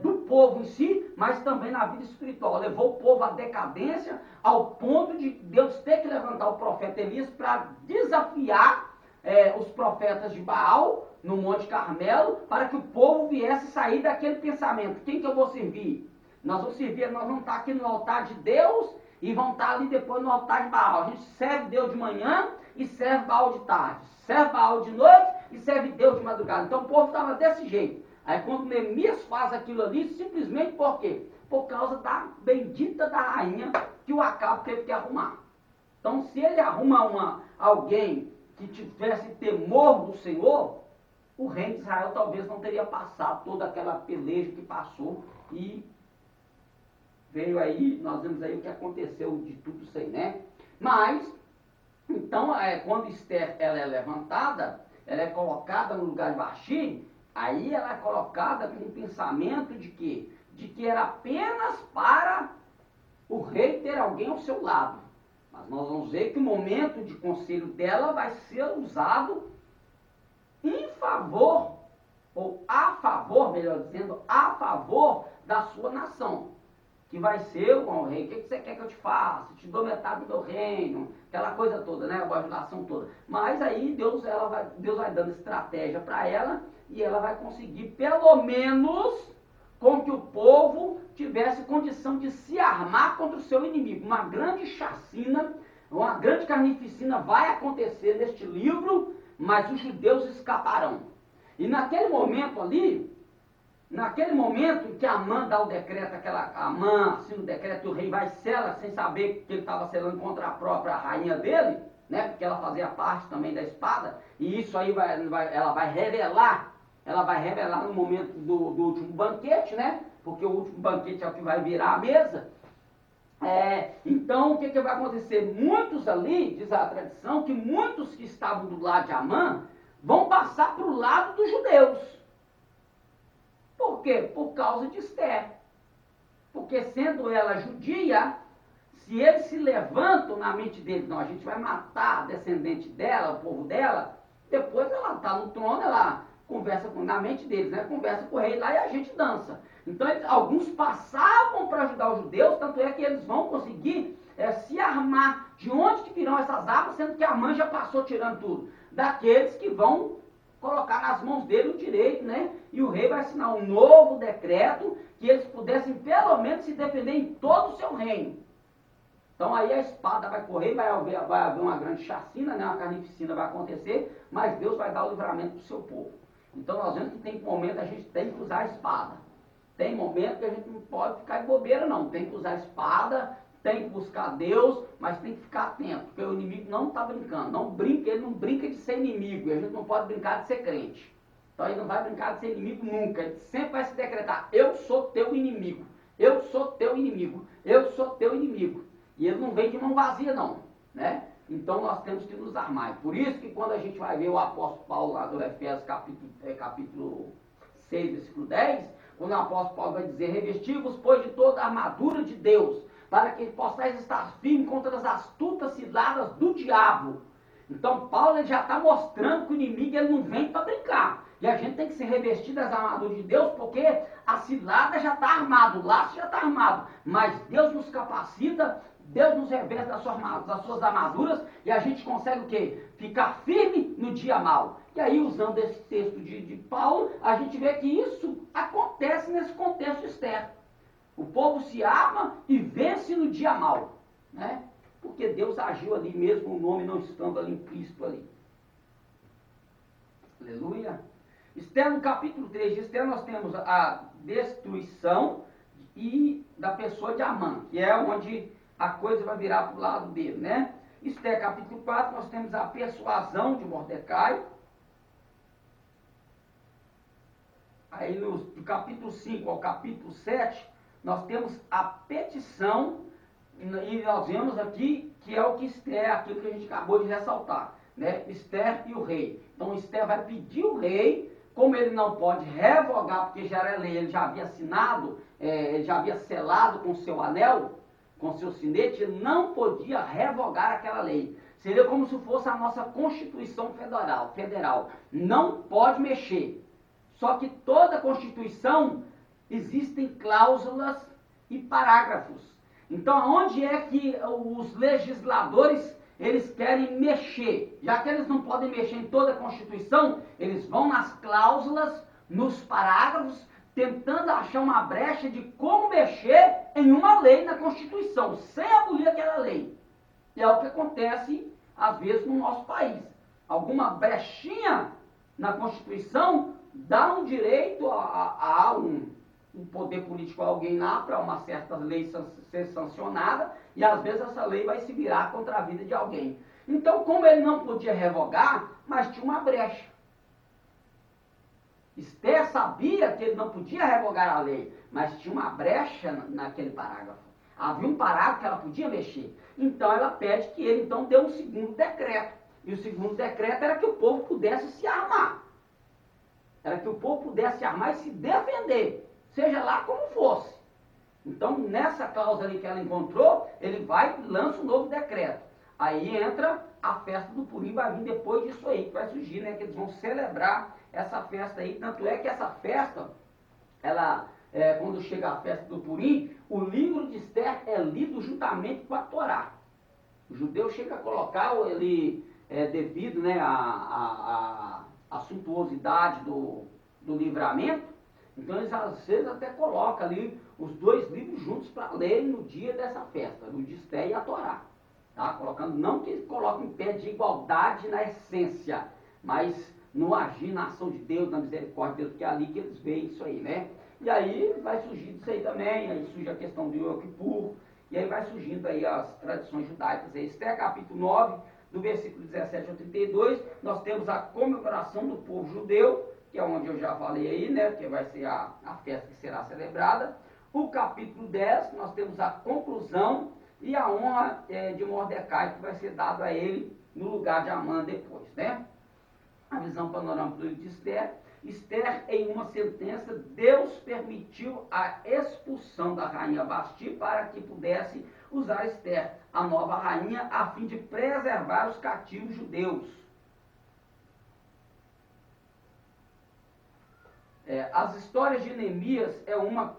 S1: do povo em si, mas também na vida espiritual. Levou o povo à decadência, ao ponto de Deus ter que levantar o profeta Elias para desafiar os profetas de Baal no Monte Carmelo, para que o povo viesse sair daquele pensamento. Quem que eu vou servir? Nós vamos estar aqui no altar de Deus e vamos estar ali depois no altar de Baal. A gente serve Deus de manhã e serve Baal de tarde. Serve Baal de noite e serve Deus de madrugada. Então o povo estava desse jeito. Aí quando Neemias faz aquilo ali, simplesmente por quê? Por causa da bendita da rainha que o Acabe teve que arrumar. Então se ele arruma alguém que tivesse temor do Senhor, o rei de Israel talvez não teria passado toda aquela peleja que passou e veio aí, nós vemos aí o que aconteceu de tudo isso aí, né? Mas, então, quando Esther ela é levantada, ela é colocada no lugar de Vasti, aí ela é colocada com o pensamento de quê? De que era apenas para o rei ter alguém ao seu lado. Mas nós vamos ver que o momento de conselho dela vai ser usado em favor, ou a favor, melhor dizendo, a favor da sua nação. Que vai ser o rei, o que você quer que eu te faça? Te dou metade do meu reino, aquela coisa toda, né? A bajulação toda. Mas aí Deus vai dando estratégia para ela e ela vai conseguir, pelo menos, com que o povo tivesse condição de se armar contra o seu inimigo. Uma grande chacina, uma grande carnificina vai acontecer neste livro, mas os judeus escaparão. E naquele momento ali, naquele momento em que Amã dá o decreto, Amã assina o decreto, o rei vai sela sem saber que ele estava selando contra a própria rainha dele, né, porque ela fazia parte também da espada, e isso aí ela vai revelar no momento do último banquete, né, porque o último banquete é o que vai virar a mesa. Então o que vai acontecer? Muitos ali, diz a tradição, que muitos que estavam do lado de Amã vão passar para o lado dos judeus. Por quê? Por causa de Esther. Porque sendo ela judia, se eles se levantam na mente deles, não, a gente vai matar a descendente dela, o povo dela, depois ela está no trono, ela conversa na mente deles, né? Conversa com o rei lá e a gente dança. Então alguns passavam para ajudar os judeus, tanto é que eles vão conseguir se armar. De onde que virão essas armas, sendo que a mãe já passou tirando tudo? Daqueles que vão colocar nas mãos dele o direito, né? E o rei vai assinar um novo decreto que eles pudessem pelo menos se defender em todo o seu reino. Então aí a espada vai correr, vai haver uma grande chacina, né? Uma carnificina vai acontecer, mas Deus vai dar o livramento para o seu povo. Então nós vemos que tem momento a gente tem que usar a espada. Tem momento que a gente não pode ficar em bobeira não, tem que usar a espada, tem que buscar Deus, mas tem que ficar atento, porque o inimigo não está brincando, não brinca, ele não brinca de ser inimigo, e a gente não pode brincar de ser crente. Então ele não vai brincar de ser inimigo nunca, ele sempre vai se decretar, eu sou teu inimigo, eu sou teu inimigo, eu sou teu inimigo. E ele não vem de mão vazia não, né? Então nós temos que nos armar. Por isso que quando a gente vai ver o apóstolo Paulo lá do Efésios capítulo 6, versículo 10, quando o apóstolo Paulo vai dizer, revesti-vos, pois, de toda a armadura de Deus, para que possais estar firmes contra as astutas ciladas do diabo. Então Paulo ele já está mostrando que o inimigo ele não vem para brincar. E a gente tem que se revestir das armaduras de Deus, porque a cilada já está armada, o laço já está armado. Mas Deus nos capacita, Deus nos reveste das suas armaduras, e a gente consegue o quê? Ficar firme no dia mau. E aí, usando esse texto de Paulo, a gente vê que isso acontece nesse contexto de Esther. O povo se arma e vence no dia mau, né? Porque Deus agiu ali mesmo, o nome não estando ali implícito ali. Aleluia. Esther, no capítulo 3 de Esther, nós temos a destruição da pessoa de Amã, que é onde a coisa vai virar para o lado dele, né? Esther, capítulo 4, nós temos a persuasão de Mordecai. Aí, do capítulo 5 ao capítulo 7, nós temos a petição, e nós vemos aqui que é o que Esther, aquilo que a gente acabou de ressaltar, né? Esther e o rei. Então, Esther vai pedir o rei, como ele não pode revogar, porque já era lei, ele já havia assinado, ele já havia selado com seu anel, com seu sinete, ele não podia revogar aquela lei. Seria como se fosse a nossa Constituição Federal. Não pode mexer. Só que toda a Constituição existem cláusulas e parágrafos. Então, aonde é que os legisladores eles querem mexer? Já que eles não podem mexer em toda a Constituição, eles vão nas cláusulas, nos parágrafos, tentando achar uma brecha de como mexer em uma lei na Constituição, sem abolir aquela lei. E é o que acontece, às vezes, no nosso país. Alguma brechinha na Constituição dá um direito a um poder político a alguém lá para uma certa lei ser sancionada, e às vezes essa lei vai se virar contra a vida de alguém. Então, como ele não podia revogar, mas tinha uma brecha. Esther sabia que ele não podia revogar a lei, mas tinha uma brecha naquele parágrafo. Havia um parágrafo que ela podia mexer. Então ela pede que ele então dê um segundo decreto. E o segundo decreto era que o povo pudesse se armar. Era que o povo pudesse se armar e se defender, seja lá como fosse. Então, nessa cláusula ali que ela encontrou, ele vai e lança um novo decreto. Aí entra a festa do Purim, vai vir depois disso aí, que vai surgir, né? Que eles vão celebrar essa festa aí. Tanto é que essa festa, ela, quando chega a festa do Purim, o livro de Esther é lido juntamente com a Torá. O judeu chega a colocar ele, devido, né, a suntuosidade do livramento, então eles às vezes até colocam ali os dois livros juntos para lerem no dia dessa festa, o de Esther e a Torá. Tá? Colocando, não que eles coloquem em pé de igualdade na essência, mas no agir na ação de Deus, na misericórdia de Deus, que é ali que eles veem isso aí, né? E aí vai surgir isso aí também, aí surge a questão do Yom Kippur, e aí vai surgindo aí as tradições judaicas. Esther capítulo 9, do versículo 17 ao 32, nós temos a comemoração do povo judeu, que é onde eu já falei aí, né, que vai ser a festa que será celebrada. O capítulo 10, nós temos a conclusão e a honra de Mordecai, que vai ser dado a ele no lugar de Amã depois, né? A visão panorâmica do livro de Esther. Esther, em uma sentença, Deus permitiu a expulsão da rainha Vasti para que pudesse usar Esther, a nova rainha, a fim de preservar os cativos judeus. As histórias de Neemias é uma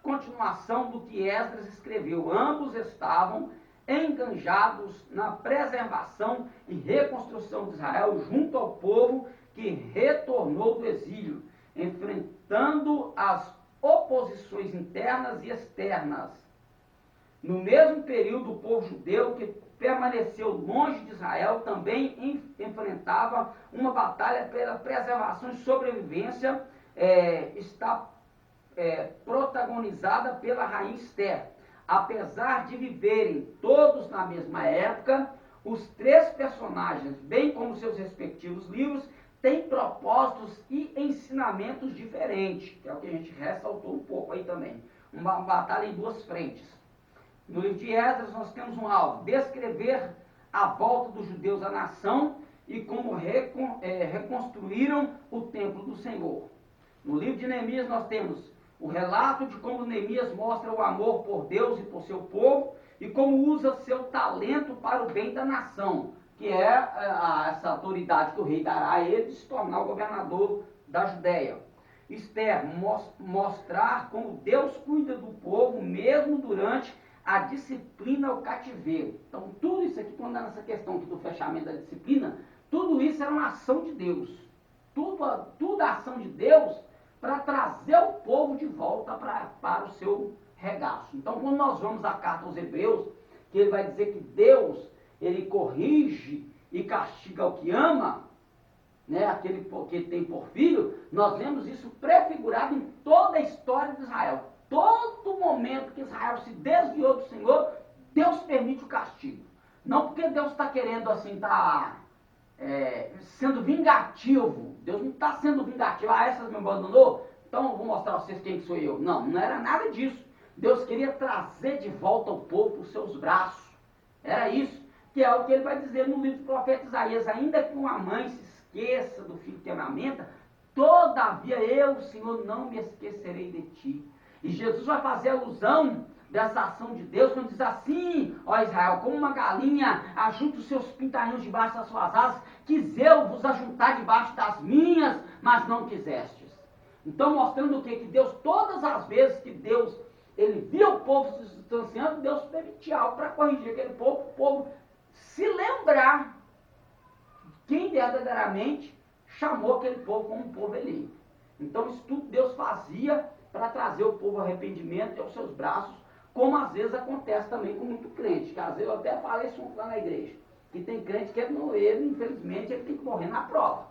S1: continuação do que Esdras escreveu. Ambos estavam enganjados na preservação e reconstrução de Israel junto ao povo que retornou do exílio, enfrentando as oposições internas e externas. No mesmo período, o povo judeu que permaneceu longe de Israel também enfrentava uma batalha pela preservação e sobrevivência, protagonizada pela rainha Esther. Apesar de viverem todos na mesma época, os três personagens, bem como seus respectivos livros, têm propósitos e ensinamentos diferentes, que é o que a gente ressaltou um pouco aí também. Uma batalha em duas frentes. No livro de Esdras nós temos um alvo: descrever a volta dos judeus à nação e como reconstruíram o templo do Senhor. No livro de Neemias nós temos o relato de como Neemias mostra o amor por Deus e por seu povo e como usa seu talento para o bem da nação, que é essa autoridade que o rei dará a ele de se tornar o governador da Judéia. Esther, mostrar como Deus cuida do povo mesmo durante a disciplina ao cativeiro. Então, tudo isso aqui, quando nessa questão aqui do fechamento da disciplina, tudo isso era uma ação de Deus. Tudo a ação de Deus para trazer o povo de volta para o seu regaço. Então, quando nós vamos à carta aos Hebreus, que ele vai dizer que Deus, ele corrige e castiga o que ama, né, aquele que tem por filho, nós vemos isso prefigurado em toda a história de Israel. Todo momento que Israel se desviou do Senhor, Deus permite o castigo. Não porque Deus está querendo assim, sendo vingativo. Deus não está sendo vingativo. Essas me abandonou? Então eu vou mostrar a vocês quem sou eu. Não, não era nada disso. Deus queria trazer de volta o povo para os seus braços. Era isso, que é o que ele vai dizer no livro do profeta Isaías. Ainda que uma mãe se esqueça do filho que amamenta, todavia eu, Senhor, não me esquecerei de ti. E Jesus vai fazer alusão dessa ação de Deus, quando diz assim: ó Israel, como uma galinha ajunta os seus pintainhos debaixo das suas asas, quis eu vos ajuntar debaixo das minhas, mas não quisestes. Então, mostrando o quê? Que Deus, todas as vezes que Deus, ele via o povo se distanciando, Deus permitia algo para corrigir aquele povo, o povo se lembrar quem verdadeiramente chamou aquele povo como um povo eleito. Então, isso tudo Deus fazia para trazer o povo ao arrependimento e aos seus braços, como às vezes acontece também com muito crente, que às vezes eu até falei isso lá na igreja, que tem crente que ele, infelizmente, ele tem que morrer na prova.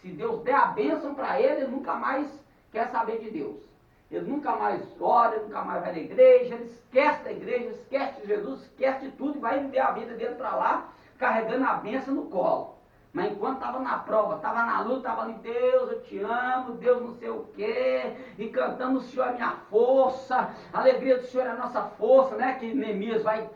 S1: Se Deus der a bênção para ele, ele nunca mais quer saber de Deus. Ele nunca mais ora, ele nunca mais vai na igreja, ele esquece da igreja, esquece de Jesus, esquece de tudo e vai viver a vida dele para lá, carregando a bênção no colo. Mas enquanto estava na prova, estava na luta, estava ali: Deus, eu te amo, Deus não sei o quê, e cantando: o Senhor é minha força, a alegria do Senhor é a nossa força, né? Que Neemias vai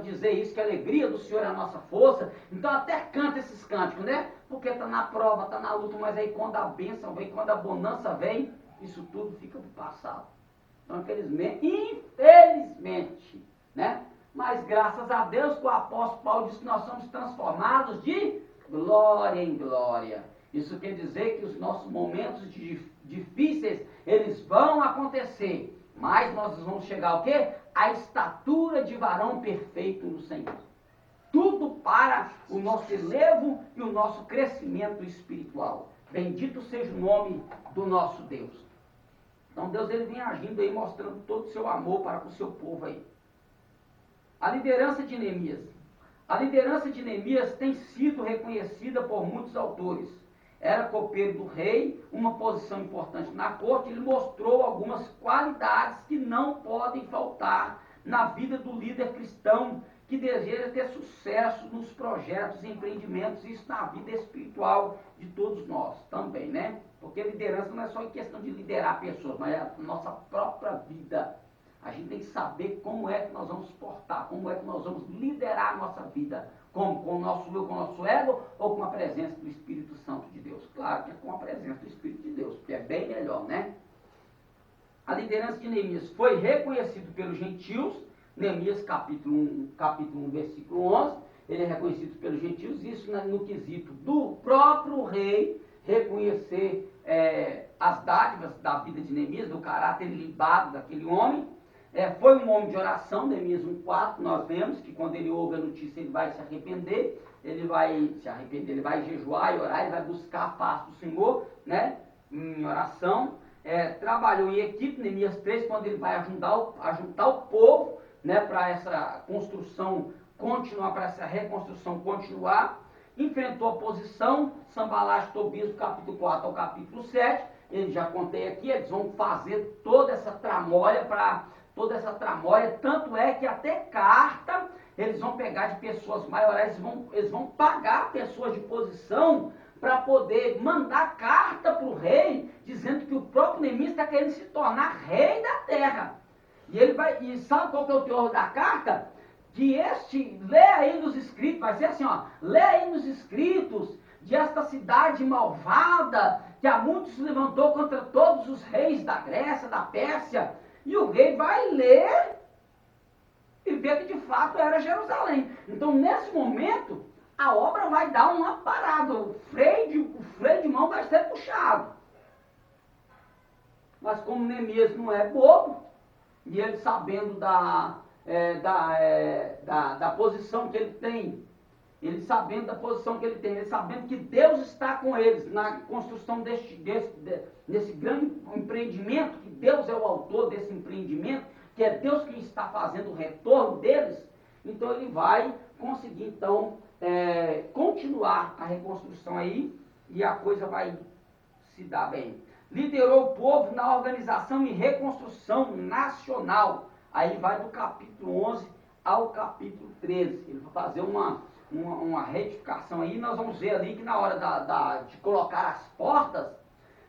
S1: dizer isso, que a alegria do Senhor é a nossa força. Então até canta esses cânticos, né? Porque está na prova, está na luta, mas aí quando a bênção vem, quando a bonança vem, isso tudo fica para o passado. Então, infelizmente, né? Mas graças a Deus que o apóstolo Paulo diz que nós somos transformados de glória em glória. Isso quer dizer que os nossos momentos difíceis, eles vão acontecer. Mas nós vamos chegar ao quê? A estatura de varão perfeito no Senhor. Tudo para o nosso elevo e o nosso crescimento espiritual. Bendito seja o nome do nosso Deus. Então Deus, ele vem agindo aí, mostrando todo o seu amor para com o seu povo aí. A liderança de Neemias. A liderança de Neemias tem sido reconhecida por muitos autores. Era copeiro do rei, uma posição importante na corte. Ele mostrou algumas qualidades que não podem faltar na vida do líder cristão que deseja ter sucesso nos projetos e empreendimentos, isso na vida espiritual de todos nós também, né? Porque liderança não é só em questão de liderar pessoas, mas é a nossa própria vida. A gente tem que saber como é que nós vamos portar, como é que nós vamos liderar a nossa vida, Como? Com o nosso eu, com o nosso ego, ou com a presença do Espírito Santo de Deus? Claro que é com a presença do Espírito de Deus, porque é bem melhor, né? A liderança de Neemias foi reconhecido pelos gentios, Neemias capítulo 1, versículo 11, ele é reconhecido pelos gentios, isso no quesito do próprio rei, reconhecer as dádivas da vida de Neemias, do caráter ilibado daquele homem. Foi um homem de oração, Neemias 1,4, nós vemos que quando ele ouve a notícia ele vai se arrepender, ele vai jejuar e orar, ele vai buscar a paz do Senhor, né, em oração. Trabalhou em equipe, Neemias 3, quando ele vai ajuntar o povo, né, para essa construção continuar, para essa reconstrução continuar. Enfrentou a oposição, Sanbalate, Tobias, do capítulo 4 ao capítulo 7, eu já contei aqui, eles vão fazer toda essa tramóia, tanto é que até carta eles vão pegar de pessoas maiorais, eles vão pagar pessoas de posição para poder mandar carta para o rei, dizendo que o próprio Neemias está querendo se tornar rei da terra. E sabe qual que é o teor da carta? Que lê aí nos escritos, vai ser assim, ó, lê aí nos escritos de esta cidade malvada, que há muito se levantou contra todos os reis da Grécia, da Pérsia, e o rei vai ler e ver que de fato era Jerusalém. Então, nesse momento, a obra vai dar uma parada, o freio de mão vai ser puxado. Mas como Neemias não é bobo, e ele sabendo da posição que ele tem, ele sabendo que Deus está com eles na construção desse grande empreendimento, que Deus é o autor desse empreendimento, que é Deus que está fazendo o retorno deles, então ele vai conseguir então continuar a reconstrução aí, e a coisa vai se dar bem. Liderou o povo na organização e reconstrução nacional. Aí vai do capítulo 11 ao capítulo 13. Ele vai fazer uma retificação aí. Nós vamos ver ali que na hora de colocar as portas,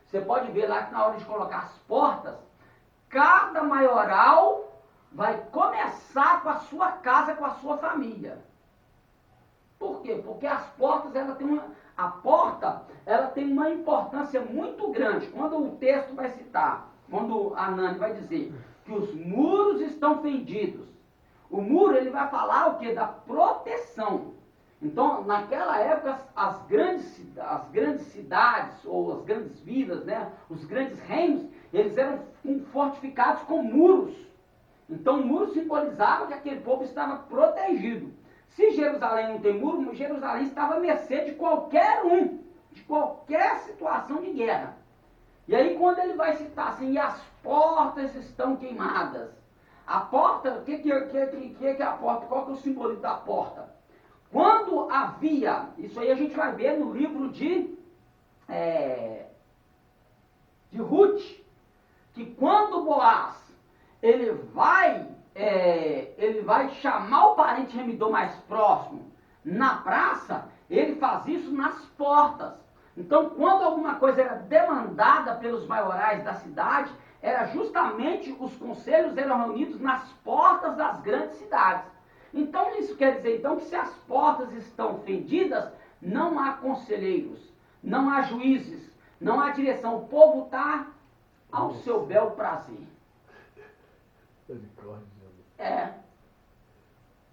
S1: você pode ver lá que na hora de colocar as portas, cada maioral vai começar com a sua casa, com a sua família. Por quê? Porque as portas, a porta tem uma importância muito grande. Quando o texto vai citar, quando Anani vai dizer que os muros estão fendidos, o muro ele vai falar o quê? Da proteção. Então, naquela época, as grandes cidades, ou as grandes vilas, né, os grandes reinos, eles eram fortificados com muros. Então, o muro simbolizava que aquele povo estava protegido. Se Jerusalém não tem muro, Jerusalém estava à mercê de qualquer de qualquer situação de guerra. E aí quando ele vai citar assim, e as portas estão queimadas. A porta, o que é a porta? Qual que é o simbolismo da porta? Quando havia, isso aí a gente vai ver no livro de Ruth, que quando Boaz, ele vai chamar o parente remidor mais próximo na praça, ele faz isso nas portas. Então, quando alguma coisa era demandada pelos maiorais da cidade, era justamente os conselhos eram reunidos nas portas das grandes cidades. Então, isso quer dizer então que se as portas estão fendidas, não há conselheiros, não há juízes, não há direção. O povo está ao seu bel prazer.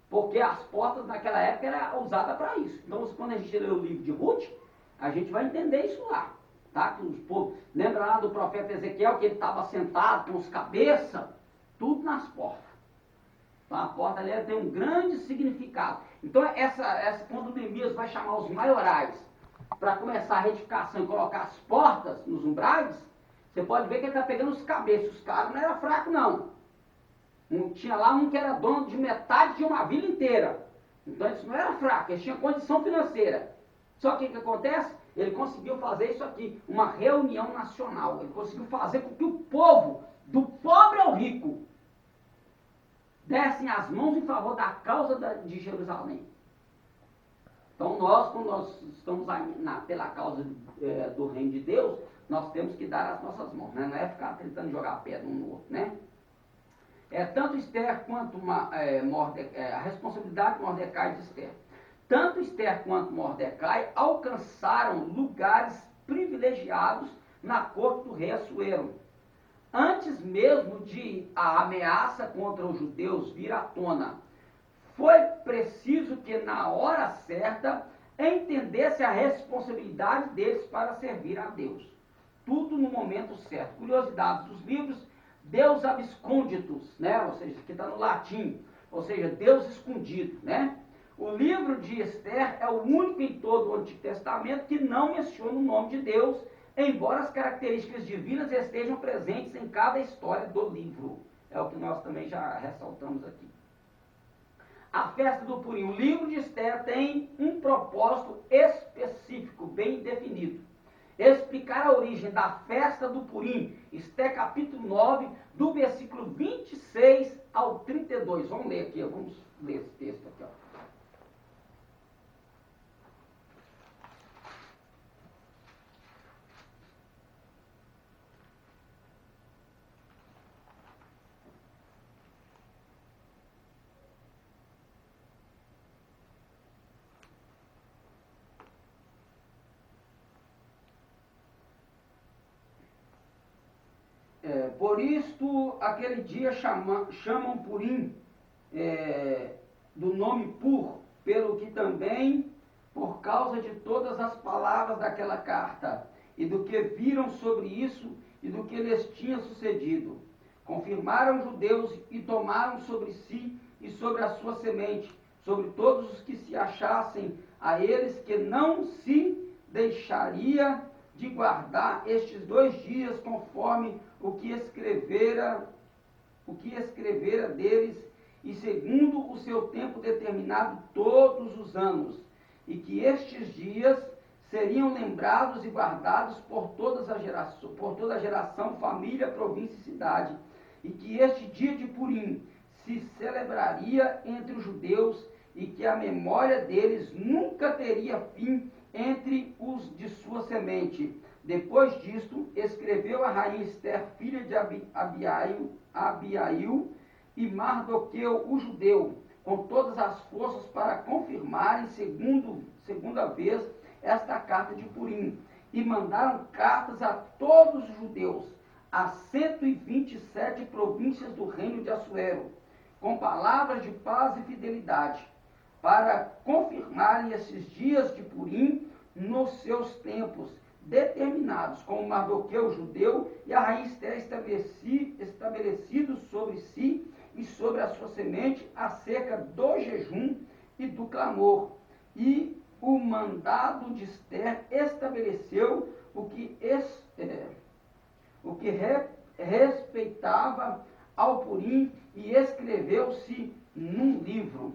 S1: Porque as portas naquela época eram usadas para isso. Então, quando a gente lê o livro de Ruth, a gente vai entender isso lá. Tá? Que os povos, lembra lá do profeta Ezequiel, que ele estava sentado com os cabeças, tudo nas portas. Então, a porta ali tem um grande significado. Então, quando Neemias vai chamar os maiorais para começar a retificação e colocar as portas nos umbrais, você pode ver que ele está pegando os cabeças. Os caras não eram fracos, não. Tinha lá um que era dono de metade de uma vila inteira. Então eles não eram fracos, eles tinham condição financeira. Só que o que acontece? Ele conseguiu fazer isso aqui, uma reunião nacional. Ele conseguiu fazer com que o povo, do pobre ao rico, dessem as mãos em favor da causa de Jerusalém. Então quando nós estamos pela causa do reino de Deus, nós temos que dar as nossas mãos, né? Não é ficar tentando jogar pedra um no outro, né? Tanto Esther quanto a responsabilidade de Mordecai e de Esther. tanto Esther quanto Mordecai alcançaram lugares privilegiados na corte do rei Assuero. Antes mesmo de a ameaça contra os judeus vir à tona, foi preciso que na hora certa entendesse a responsabilidade deles para servir a Deus. Tudo no momento certo. Curiosidades dos livros, Deus absconditus, né? Ou seja, aqui está no latim, ou seja, Deus escondido, né? O livro de Esther é o único em todo o Antigo Testamento que não menciona o nome de Deus, embora as características divinas estejam presentes em cada história do livro. É o que nós também já ressaltamos aqui. A festa do Purim. O livro de Esther tem um propósito específico, bem definido. Explicar a origem da festa do Purim. Esther capítulo 9, do versículo 26 ao 32. Vamos ler aqui, vamos ler esse texto aqui, ó. Por isto, aquele dia chamam Purim, do nome Pur, pelo que também, por causa de todas as palavras daquela carta, e do que viram sobre isso, e do que lhes tinha sucedido. Confirmaram os judeus e tomaram sobre si e sobre a sua semente, sobre todos os que se achassem a eles, que não se deixaria de guardar estes 2 dias, conforme o que escrevera deles, e segundo o seu tempo determinado todos os anos, e que estes dias seriam lembrados e guardados por toda a geração, família, província e cidade, e que este dia de Purim se celebraria entre os judeus, e que a memória deles nunca teria fim entre os de sua semente. Depois disto, escreveu a rainha Esther, filha de Abiail, e Mardoqueu, o judeu, com todas as forças para confirmarem segunda vez esta carta de Purim. E mandaram cartas a todos os judeus, a 127 províncias do reino de Assuero, com palavras de paz e fidelidade, para confirmarem esses dias de Purim nos seus tempos determinados, como Mardoqueu judeu e a rainha Esther estabelecidos sobre si e sobre a sua semente acerca do jejum e do clamor. E o mandado de Esther estabeleceu o que respeitava ao Purim, e escreveu-se num livro.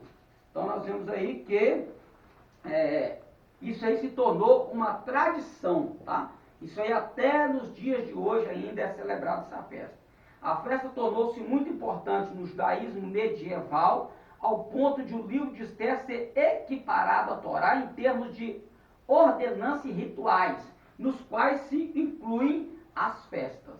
S1: Então nós vemos aí que isso aí se tornou uma tradição, tá? Isso aí até nos dias de hoje ainda é celebrada essa festa. A festa tornou-se muito importante no judaísmo medieval, ao ponto de o livro de Esther ser equiparado à Torá em termos de ordenança e rituais, nos quais se incluem as festas.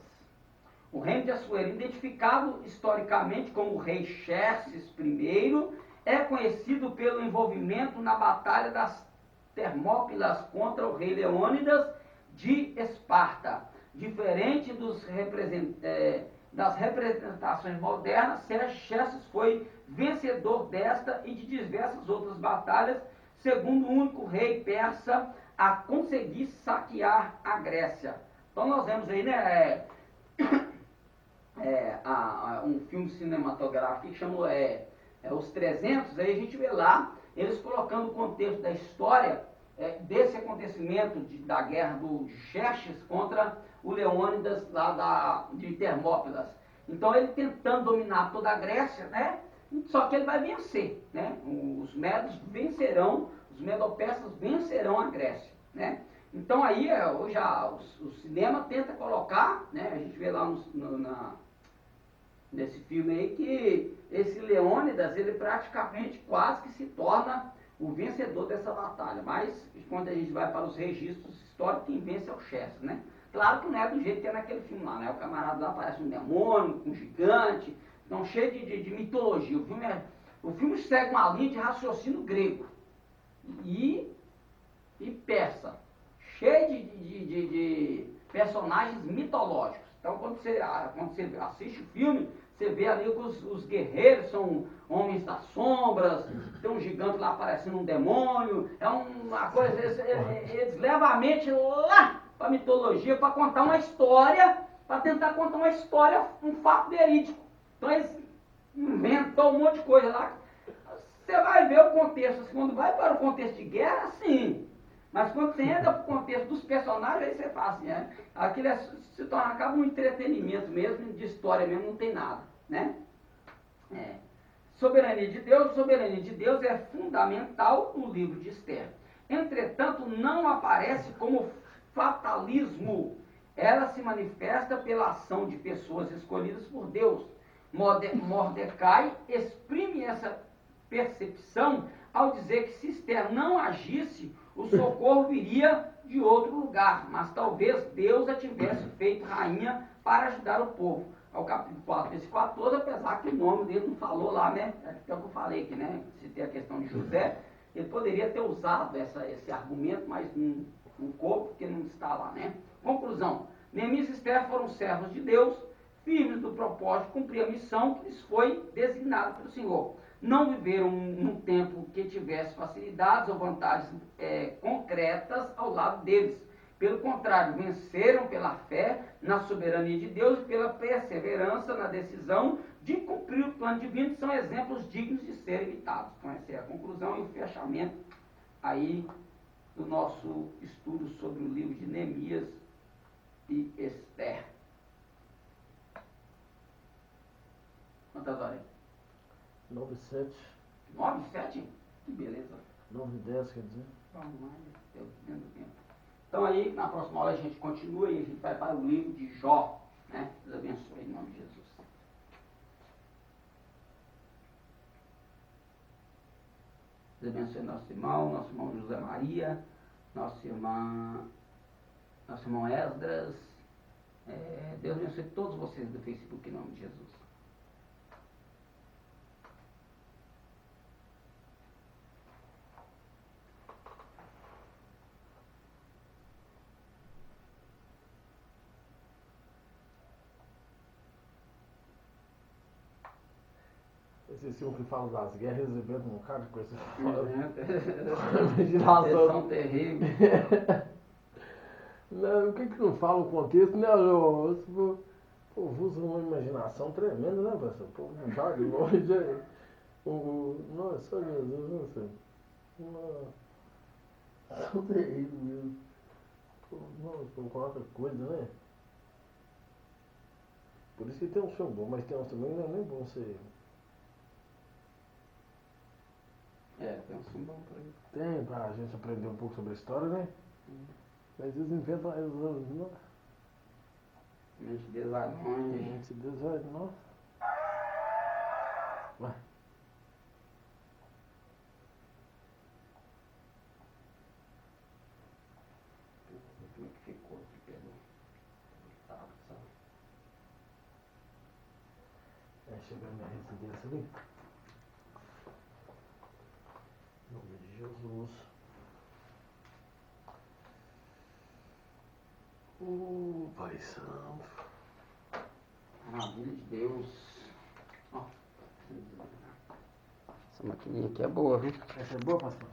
S1: O reino de Assuero, identificado historicamente como o rei Xerxes I, é conhecido pelo envolvimento na Batalha das Termópilas contra o rei Leônidas de Esparta. Diferente das representações modernas, Xerxes foi vencedor desta e de diversas outras batalhas, segundo o único rei persa a conseguir saquear a Grécia. Então nós vemos aí, né, um filme cinematográfico que chama Os 300, aí a gente vê lá eles colocando o contexto da história desse acontecimento da guerra de Xerxes contra o Leônidas lá de Termópilas. Então ele tentando dominar toda a Grécia, né? Só que ele vai vencer, né? Os medos vencerão, os medo-persas vencerão a Grécia, né? Então aí hoje o cinema tenta colocar, né? A gente vê lá nesse filme aí que esse Leônidas, ele praticamente quase que se torna o vencedor dessa batalha. Mas quando a gente vai para os registros históricos, quem vence é o Xerxes, né? Claro que não é do jeito que é naquele filme lá, né? O camarada lá parece um demônio, um gigante, então cheio de mitologia. O filme segue uma linha de raciocínio grego, e persa, cheio de personagens mitológicos. Então, quando você assiste o filme, você vê ali que os guerreiros são homens das sombras, tem um gigante lá parecendo um demônio, é uma coisa, eles levam a mente lá para a mitologia, para contar uma história, para tentar contar uma história, um fato verídico. Então eles inventam um monte de coisa lá. Você vai ver o contexto, quando vai para o contexto de guerra, sim. Mas quando você entra para o contexto dos personagens, aí você fala assim, aquilo se torna, acaba um entretenimento mesmo, de história mesmo, não tem nada, né? Soberania de Deus é fundamental no livro de Esther. Entretanto, não aparece como fatalismo. Ela se manifesta pela ação de pessoas escolhidas por Deus. Mordecai exprime essa percepção ao dizer que se Esther não agisse, o socorro viria de outro lugar, mas talvez Deus a tivesse feito rainha para ajudar o povo. Ao capítulo 4, versículo 14, apesar que o nome dele não falou lá, né? É o que eu falei aqui, né? Se tem a questão de José, ele poderia ter usado esse argumento, mas não coube, porque não está lá, né? Conclusão: Neemias e Esther foram servos de Deus, firmes do propósito de cumprir a missão que lhes foi designada pelo Senhor. Não viveram num tempo que tivesse facilidades ou vantagens concretas ao lado deles. Pelo contrário, venceram pela fé na soberania de Deus e pela perseverança na decisão de cumprir o plano divino, que são exemplos dignos de serem imitados. Então essa é a conclusão e o fechamento aí do nosso estudo sobre o livro de Neemias e Esther. Quantas horas?
S2: 9:07.
S1: 9:07? Que beleza.
S2: 9:10, quer dizer.
S1: Vamos lá, Deus, dentro do tempo. Então aí, na próxima aula a gente continua e a gente vai para o livro de Jó, né? Deus abençoe em nome de Jesus. Deus abençoe nosso irmão José Maria, nosso irmão Esdras. Deus abençoe todos vocês do Facebook em nome de Jesus.
S2: Esse filme que fala das guerras, recebendo um cara de coisa
S1: Eles são terríveis.
S2: Não, o que não fala o contexto, né? O povo usa uma imaginação tremenda, né, pastor? O povo não joga longe. Nossa, Jesus, nossa. São terríveis mesmo. Nossa, coloca coisa, né? Por isso que tem um filme bom, mas tem uns também que não é nem bom ser.
S1: Tem um filme bom por aí.
S2: Tem, pra gente aprender um pouco sobre a história, né? Mas eles inventam.
S1: Mente Deus vai longe.
S2: Mente Deus vai. Nossa. Vai.
S1: Como é que ficou aqui pelo oitavo, sabe?
S2: Chegando na residência ali. Em nome de Jesus. Pai Santo.
S1: Maravilha de Deus. Ó. Essa maquininha aqui é boa, viu?
S2: Essa é boa, pastor?